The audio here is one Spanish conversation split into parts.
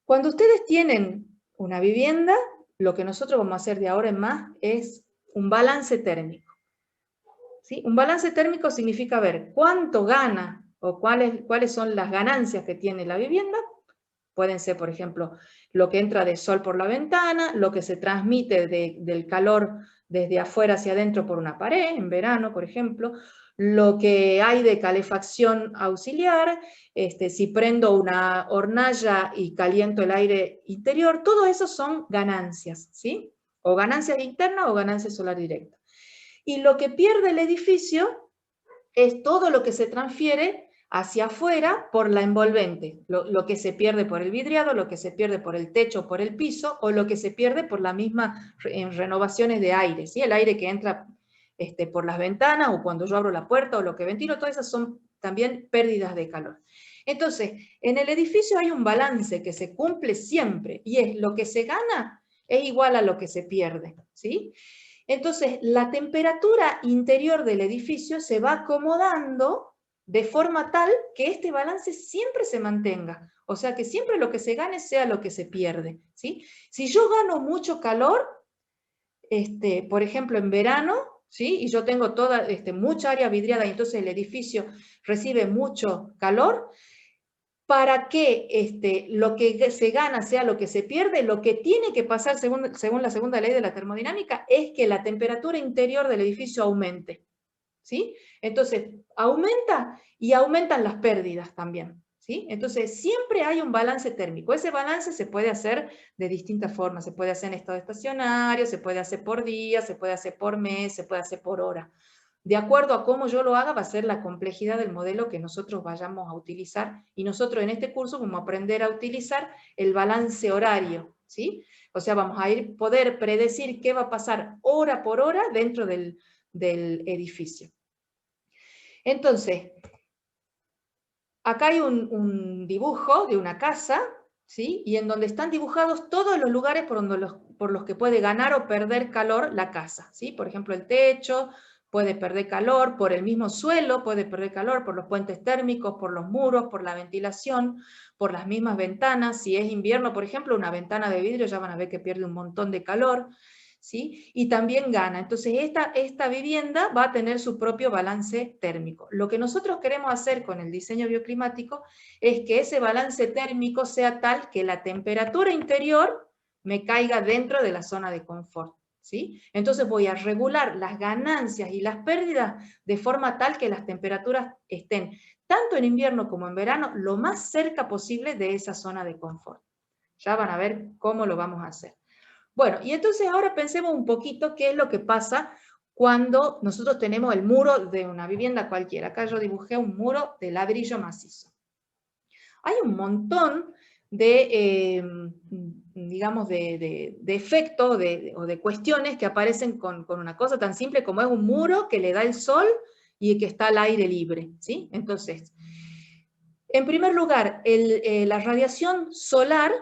Cuando ustedes tienen una vivienda, lo que nosotros vamos a hacer de ahora en más es un balance térmico. ¿Sí? Un balance térmico significa ver cuánto gana o cuáles son las ganancias que tiene la vivienda. Pueden ser, por ejemplo, lo que entra de sol por la ventana, lo que se transmite del calor desde afuera hacia adentro por una pared, en verano, por ejemplo, lo que hay de calefacción auxiliar, si prendo una hornalla y caliento el aire interior, todo eso son ganancias, ¿sí? O ganancias internas o ganancias solar directas. Y lo que pierde el edificio es todo lo que se transfiere hacia afuera por la envolvente, lo que se pierde por el vidriado, lo que se pierde por el techo, por el piso, o lo que se pierde por la misma renovaciones de aire, ¿sí? El aire que entra por las ventanas, o cuando yo abro la puerta, o lo que ventilo, todas esas son también pérdidas de calor. Entonces, en el edificio hay un balance que se cumple siempre, y es lo que se gana es igual a lo que se pierde, ¿sí? Entonces, la temperatura interior del edificio se va acomodando de forma tal que este balance siempre se mantenga. O sea, que siempre lo que se gane sea lo que se pierde, ¿sí? Si yo gano mucho calor, por ejemplo, en verano, ¿sí? Y yo tengo mucha área vidriada y entonces el edificio recibe mucho calor, para que lo que se gana sea lo que se pierde, lo que tiene que pasar según la segunda ley de la termodinámica es que la temperatura interior del edificio aumente, ¿sí? Entonces, aumenta y aumentan las pérdidas también, ¿sí? Entonces, siempre hay un balance térmico. Ese balance se puede hacer de distintas formas. Se puede hacer en estado estacionario, se puede hacer por día, se puede hacer por mes, se puede hacer por hora. De acuerdo a cómo yo lo haga, va a ser la complejidad del modelo que nosotros vayamos a utilizar. Y nosotros en este curso vamos a aprender a utilizar el balance horario, ¿sí? O sea, vamos a poder predecir qué va a pasar hora por hora dentro del edificio. Entonces, acá hay un dibujo de una casa, ¿sí? Y en donde están dibujados todos los lugares por los que puede ganar o perder calor la casa, ¿sí? Por ejemplo, el techo puede perder calor, por el mismo suelo puede perder calor, por los puentes térmicos, por los muros, por la ventilación, por las mismas ventanas. Si es invierno, por ejemplo, una ventana de vidrio ya van a ver que pierde un montón de calor, ¿sí? Y también gana. Entonces, esta vivienda va a tener su propio balance térmico. Lo que nosotros queremos hacer con el diseño bioclimático es que ese balance térmico sea tal que la temperatura interior me caiga dentro de la zona de confort, ¿sí? Entonces voy a regular las ganancias y las pérdidas de forma tal que las temperaturas estén, tanto en invierno como en verano, lo más cerca posible de esa zona de confort. Ya van a ver cómo lo vamos a hacer. Bueno, y entonces ahora pensemos un poquito qué es lo que pasa cuando nosotros tenemos el muro de una vivienda cualquiera. Acá yo dibujé un muro de ladrillo macizo. Hay un montón de, digamos, de efectos o de cuestiones que aparecen con una cosa tan simple como es un muro que le da el sol y que está al aire libre, ¿sí? Entonces, en primer lugar, la radiación solar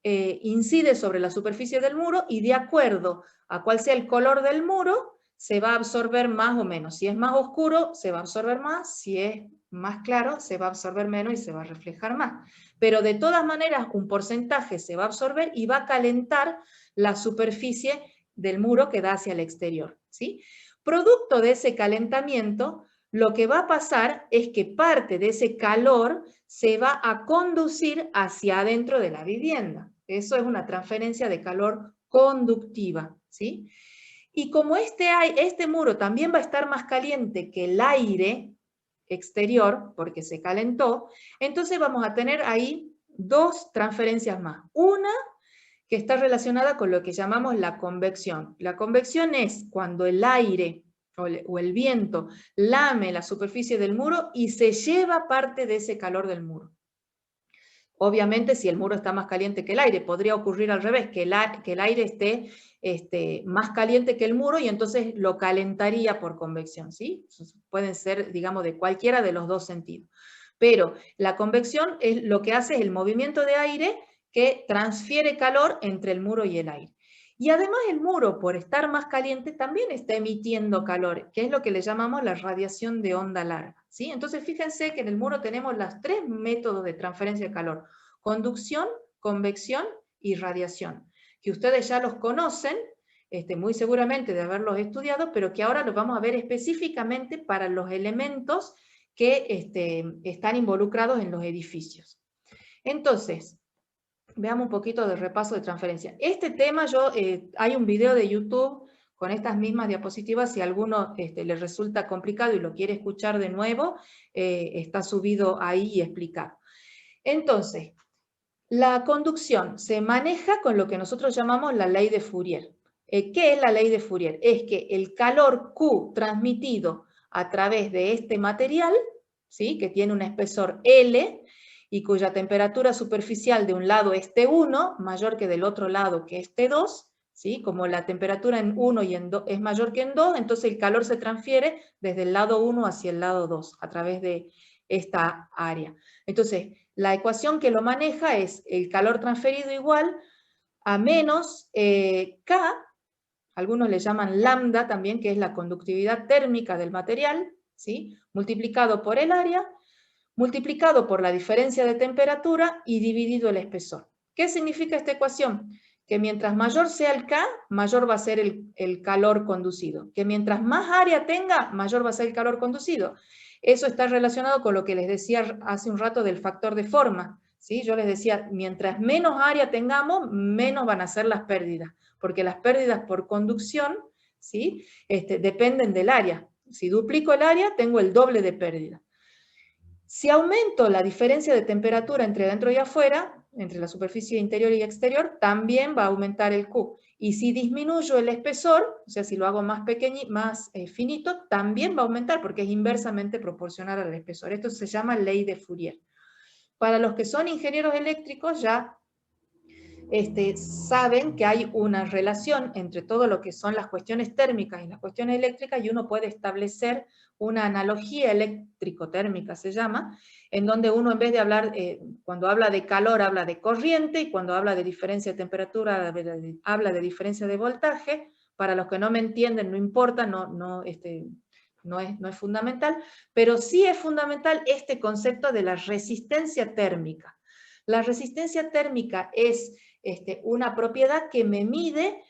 incide sobre la superficie del muro y de acuerdo a cuál sea el color del muro, se va a absorber más o menos. Si es más oscuro, se va a absorber más. Si es más claro, se va a absorber menos y se va a reflejar más. Pero de todas maneras, un porcentaje se va a absorber y va a calentar la superficie del muro que da hacia el exterior, ¿sí? Producto de ese calentamiento, lo que va a pasar es que parte de ese calor se va a conducir hacia adentro de la vivienda. Eso es una transferencia de calor conductiva, ¿sí? Y como este muro también va a estar más caliente que el aire exterior, porque se calentó, entonces vamos a tener ahí dos transferencias más. Una que está relacionada con lo que llamamos la convección. La convección es cuando el aire o el viento lame la superficie del muro y se lleva parte de ese calor del muro. Obviamente, si el muro está más caliente que el aire, podría ocurrir al revés, que el aire esté más caliente que el muro y entonces lo calentaría por convección, ¿sí? Pueden ser, digamos, de cualquiera de los dos sentidos. Pero la convección es lo que hace es el movimiento de aire que transfiere calor entre el muro y el aire. Y además el muro, por estar más caliente, también está emitiendo calor, que es lo que le llamamos la radiación de onda larga, ¿sí? Entonces fíjense que en el muro tenemos los tres métodos de transferencia de calor: conducción, convección y radiación, que ustedes ya los conocen, muy seguramente de haberlos estudiado, pero que ahora los vamos a ver específicamente para los elementos que están involucrados en los edificios. Entonces, veamos un poquito de repaso de transferencia. Este tema, hay un video de YouTube con estas mismas diapositivas, si a alguno le resulta complicado y lo quiere escuchar de nuevo, está subido ahí y explicado. Entonces, la conducción se maneja con lo que nosotros llamamos la ley de Fourier. ¿Qué es la ley de Fourier? Es que el calor Q transmitido a través de este material, ¿sí?, que tiene un espesor L, y cuya temperatura superficial de un lado es T1, mayor que del otro lado que es T2, ¿sí? Como la temperatura en 1 y en 2 es mayor que en 2, entonces el calor se transfiere desde el lado 1 hacia el lado 2, a través de esta área. Entonces, la ecuación que lo maneja es el calor transferido igual a menos K, algunos le llaman lambda también, que es la conductividad térmica del material, ¿sí?, multiplicado por el área, multiplicado por la diferencia de temperatura y dividido el espesor. ¿Qué significa esta ecuación? Que mientras mayor sea el K, mayor va a ser el calor conducido. Que mientras más área tenga, mayor va a ser el calor conducido. Eso está relacionado con lo que les decía hace un rato del factor de forma, ¿sí? Yo les decía, mientras menos área tengamos, menos van a ser las pérdidas, porque las pérdidas por conducción, ¿sí?, dependen del área. Si duplico el área, tengo el doble de pérdida. Si aumento la diferencia de temperatura entre dentro y afuera, entre la superficie interior y exterior, también va a aumentar el Q. Y si disminuyo el espesor, o sea, si lo hago más pequeño, más finito, también va a aumentar porque es inversamente proporcional al espesor. Esto se llama ley de Fourier. Para los que son ingenieros eléctricos ya saben que hay una relación entre todo lo que son las cuestiones térmicas y las cuestiones eléctricas, y uno puede establecer una analogía eléctrico-térmica, se llama, en donde uno, en vez de hablar, cuando habla de calor, habla de corriente, y cuando habla de diferencia de temperatura, habla de diferencia de voltaje. Para los que no me entienden, no importa, no es fundamental, pero sí es fundamental este concepto de la resistencia térmica. La resistencia térmica es una propiedad que me mide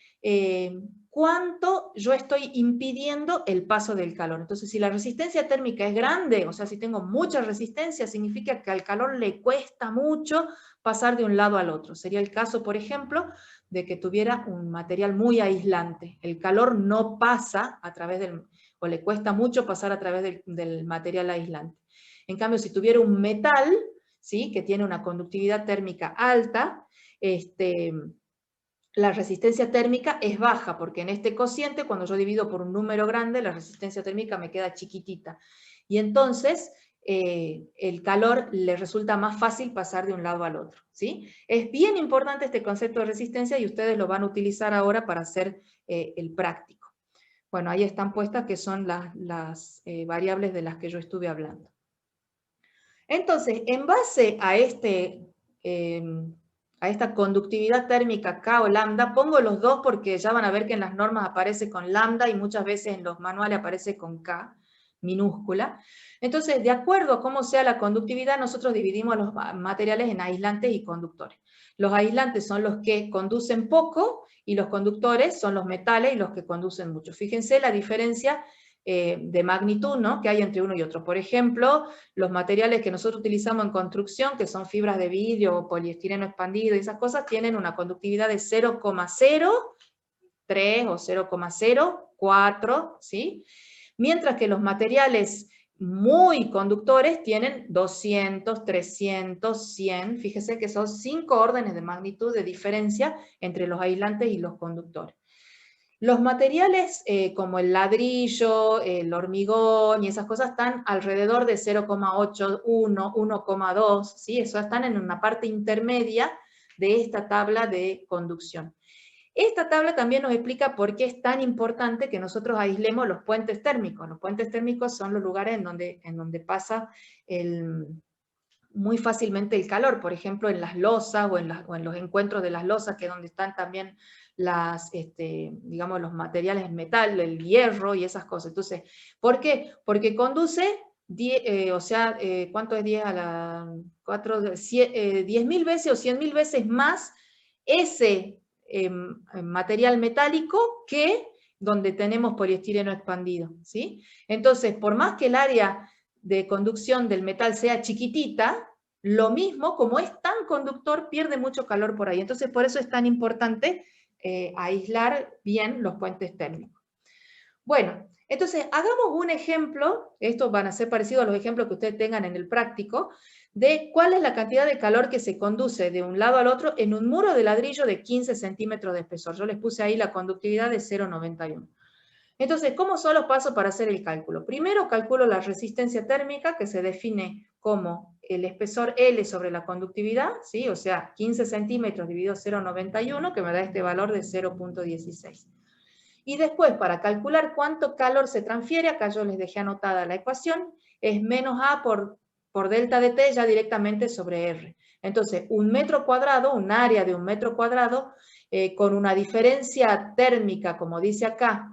cuánto yo estoy impidiendo el paso del calor. Entonces, si la resistencia térmica es grande, o sea, si tengo mucha resistencia, significa que al calor le cuesta mucho pasar de un lado al otro. Sería el caso, por ejemplo, de que tuviera un material muy aislante. El calor no pasa a través o le cuesta mucho pasar a través del material aislante. En cambio, si tuviera un metal, ¿sí?, que tiene una conductividad térmica alta, la resistencia térmica es baja, porque en este cociente, cuando yo divido por un número grande, la resistencia térmica me queda chiquitita. Y entonces, el calor le resulta más fácil pasar de un lado al otro, ¿sí? Es bien importante este concepto de resistencia y ustedes lo van a utilizar ahora para hacer el práctico. Bueno, ahí están puestas que son las variables de las que yo estuve hablando. Entonces, en base a esta conductividad térmica K o lambda, pongo los dos porque ya van a ver que en las normas aparece con lambda y muchas veces en los manuales aparece con K minúscula. Entonces, de acuerdo a cómo sea la conductividad, nosotros dividimos los materiales en aislantes y conductores. Los aislantes son los que conducen poco y los conductores son los metales y los que conducen mucho. Fíjense la diferencia de magnitud, ¿no?, que hay entre uno y otro. Por ejemplo, los materiales que nosotros utilizamos en construcción, que son fibras de vidrio o poliestireno expandido y esas cosas, tienen una conductividad de 0,03 o 0,04, ¿sí? Mientras que los materiales muy conductores tienen 200, 300, 100, fíjese que son 5 órdenes de magnitud de diferencia entre los aislantes y los conductores. Los materiales como el ladrillo, el hormigón y esas cosas están alrededor de 0,81, 1,2, ¿sí? Eso están en una parte intermedia de esta tabla de conducción. Esta tabla también nos explica por qué es tan importante que nosotros aislemos los puentes térmicos. Los puentes térmicos son los lugares en donde pasa muy fácilmente el calor, por ejemplo en las losas o en los encuentros de las losas, que es donde están también digamos, los materiales metal, el hierro y esas cosas. Entonces, ¿por qué? Porque conduce o sea, ¿cuánto es 10 a la 4? 10.000 veces o 100.000 veces más ese material metálico que donde tenemos poliestireno expandido, ¿sí? Entonces, por más que el área de conducción del metal sea chiquitita, lo mismo, como es tan conductor, pierde mucho calor por ahí. Entonces, por eso es tan importante aislar bien los puentes térmicos. Bueno, entonces hagamos un ejemplo, estos van a ser parecidos a los ejemplos que ustedes tengan en el práctico, de cuál es la cantidad de calor que se conduce de un lado al otro en un muro de ladrillo de 15 centímetros de espesor. Yo les puse ahí la conductividad de 0,91. Entonces, ¿cómo son los pasos para hacer el cálculo? Primero calculo la resistencia térmica, que se define como el espesor L sobre la conductividad, ¿sí? O sea, 15 centímetros dividido 0,91, que me da este valor de 0,16. Y después, para calcular cuánto calor se transfiere, acá yo les dejé anotada la ecuación, es menos A por delta de T ya directamente sobre R. Entonces, un metro cuadrado, un área de un metro cuadrado, con una diferencia térmica, como dice acá,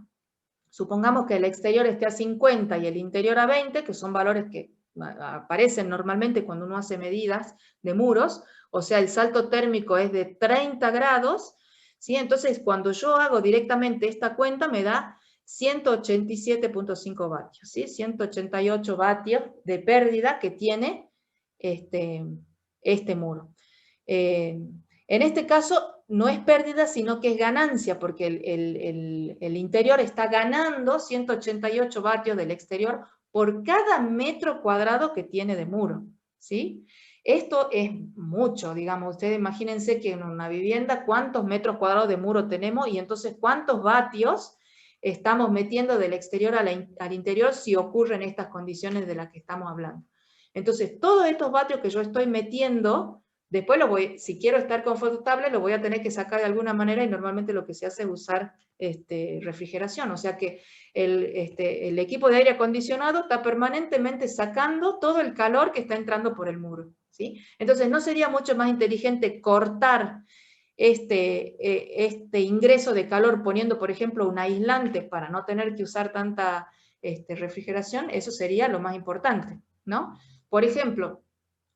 supongamos que el exterior esté a 50 y el interior a 20, que son valores que aparecen normalmente cuando uno hace medidas de muros, o sea, el salto térmico es de 30 grados, ¿sí? Entonces, cuando yo hago directamente esta cuenta, me da 187.5 vatios, ¿sí? 188 vatios de pérdida que tiene este muro. En este caso no es pérdida, sino que es ganancia, porque el interior está ganando 188 vatios del exterior por cada metro cuadrado que tiene de muro, ¿sí? Esto es mucho, digamos, ustedes imagínense que en una vivienda cuántos metros cuadrados de muro tenemos y entonces cuántos vatios estamos metiendo del exterior al interior si ocurren estas condiciones de las que estamos hablando. Entonces, todos estos vatios que yo estoy metiendo, después si quiero estar confortable, lo voy a tener que sacar de alguna manera y normalmente lo que se hace es usar refrigeración. O sea que el equipo de aire acondicionado está permanentemente sacando todo el calor que está entrando por el muro, ¿sí? Entonces, ¿no sería mucho más inteligente cortar este ingreso de calor poniendo, por ejemplo, un aislante para no tener que usar tanta refrigeración? Eso sería lo más importante, ¿no? Por ejemplo,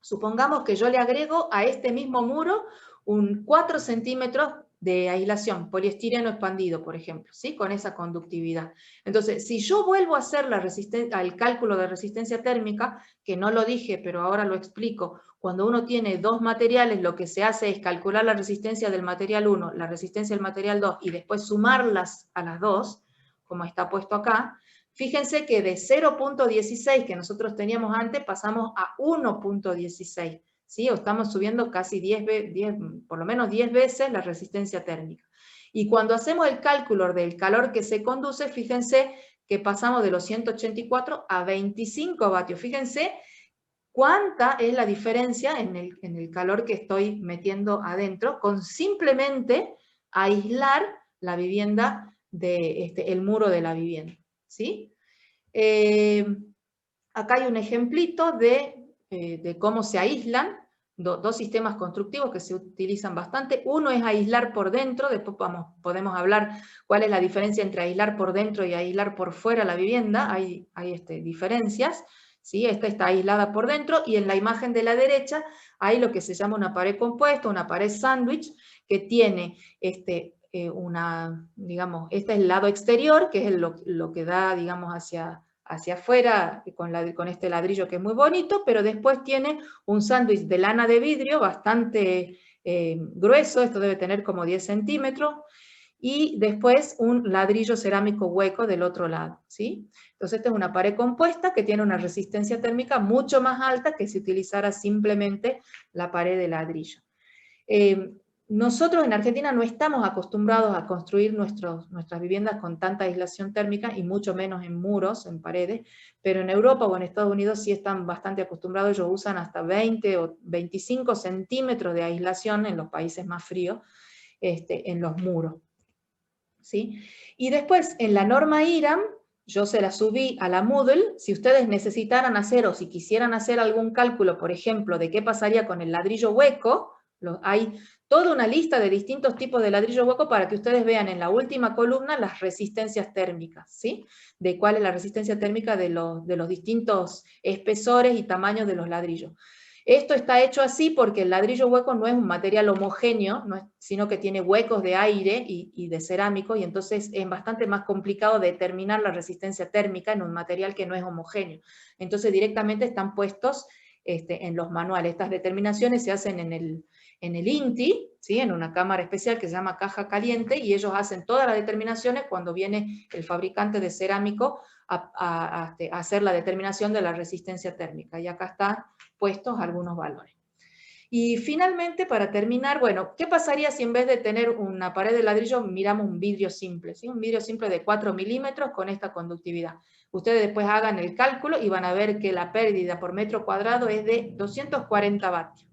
supongamos que yo le agrego a este mismo muro un 4 centímetros de aislación, poliestireno expandido, por ejemplo, ¿sí? Con esa conductividad. Entonces, si yo vuelvo a hacer el cálculo de resistencia térmica, que no lo dije, pero ahora lo explico, cuando uno tiene dos materiales, lo que se hace es calcular la resistencia del material 1, la resistencia del material 2, y después sumarlas a las dos, como está puesto acá. Fíjense que de 0.16 que nosotros teníamos antes pasamos a 1.16, ¿sí? O estamos subiendo casi por lo menos 10 veces la resistencia térmica. Y cuando hacemos el cálculo del calor que se conduce, fíjense que pasamos de los 184 a 25 vatios. Fíjense cuánta es la diferencia en el calor que estoy metiendo adentro con simplemente aislar la vivienda el muro de la vivienda, ¿sí? Acá hay un ejemplito de cómo se aíslan dos sistemas constructivos que se utilizan bastante. Uno es aislar por dentro, después podemos hablar cuál es la diferencia entre aislar por dentro y aislar por fuera la vivienda. Hay diferencias, ¿sí? Esta está aislada por dentro, y en la imagen de la derecha hay lo que se llama una pared compuesta, una pared sándwich, que tiene digamos, este es el lado exterior, que es lo que da, digamos, hacia afuera, con este ladrillo que es muy bonito, pero después tiene un sándwich de lana de vidrio bastante grueso, esto debe tener como 10 centímetros, y después un ladrillo cerámico hueco del otro lado, ¿sí? Entonces esta es una pared compuesta que tiene una resistencia térmica mucho más alta que si utilizara simplemente la pared de ladrillo. Nosotros en Argentina no estamos acostumbrados a construir nuestras viviendas con tanta aislación térmica, y mucho menos en muros, en paredes, pero en Europa o en Estados Unidos sí están bastante acostumbrados. Ellos usan hasta 20 o 25 centímetros de aislación en los países más fríos, en los muros, ¿sí? Y después, en la norma IRAM, yo se la subí a la Moodle. Si ustedes necesitaran hacer, o si quisieran hacer algún cálculo, por ejemplo, de qué pasaría con el ladrillo hueco, Hay toda una lista de distintos tipos de ladrillo hueco para que ustedes vean en la última columna las resistencias térmicas, ¿sí? De cuál es la resistencia térmica de los distintos espesores y tamaños de los ladrillos. Esto está hecho así porque el ladrillo hueco no es un material homogéneo, sino que tiene huecos de aire y de cerámico, y entonces es bastante más complicado determinar la resistencia térmica en un material que no es homogéneo. Entonces directamente están puestos en los manuales. Estas determinaciones se hacen en el INTI, ¿sí? En una cámara especial que se llama caja caliente, y ellos hacen todas las determinaciones cuando viene el fabricante de cerámico a hacer la determinación de la resistencia térmica. Y acá están puestos algunos valores. Y finalmente, para terminar, bueno, ¿qué pasaría si en vez de tener una pared de ladrillo miramos un vidrio simple? ¿Sí? Un vidrio simple de 4 milímetros con esta conductividad. Ustedes después hagan el cálculo y van a ver que la pérdida por metro cuadrado es de 240 vatios.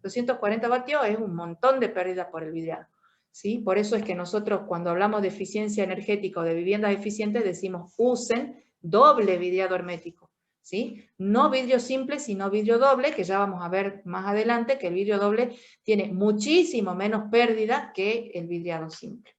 240 vatios es un montón de pérdida por el vidriado, ¿sí? Por eso es que nosotros cuando hablamos de eficiencia energética o de viviendas eficientes decimos usen doble vidriado hermético, ¿sí? No vidrio simple, sino vidrio doble, que ya vamos a ver más adelante que el vidrio doble tiene muchísimo menos pérdida que el vidriado simple.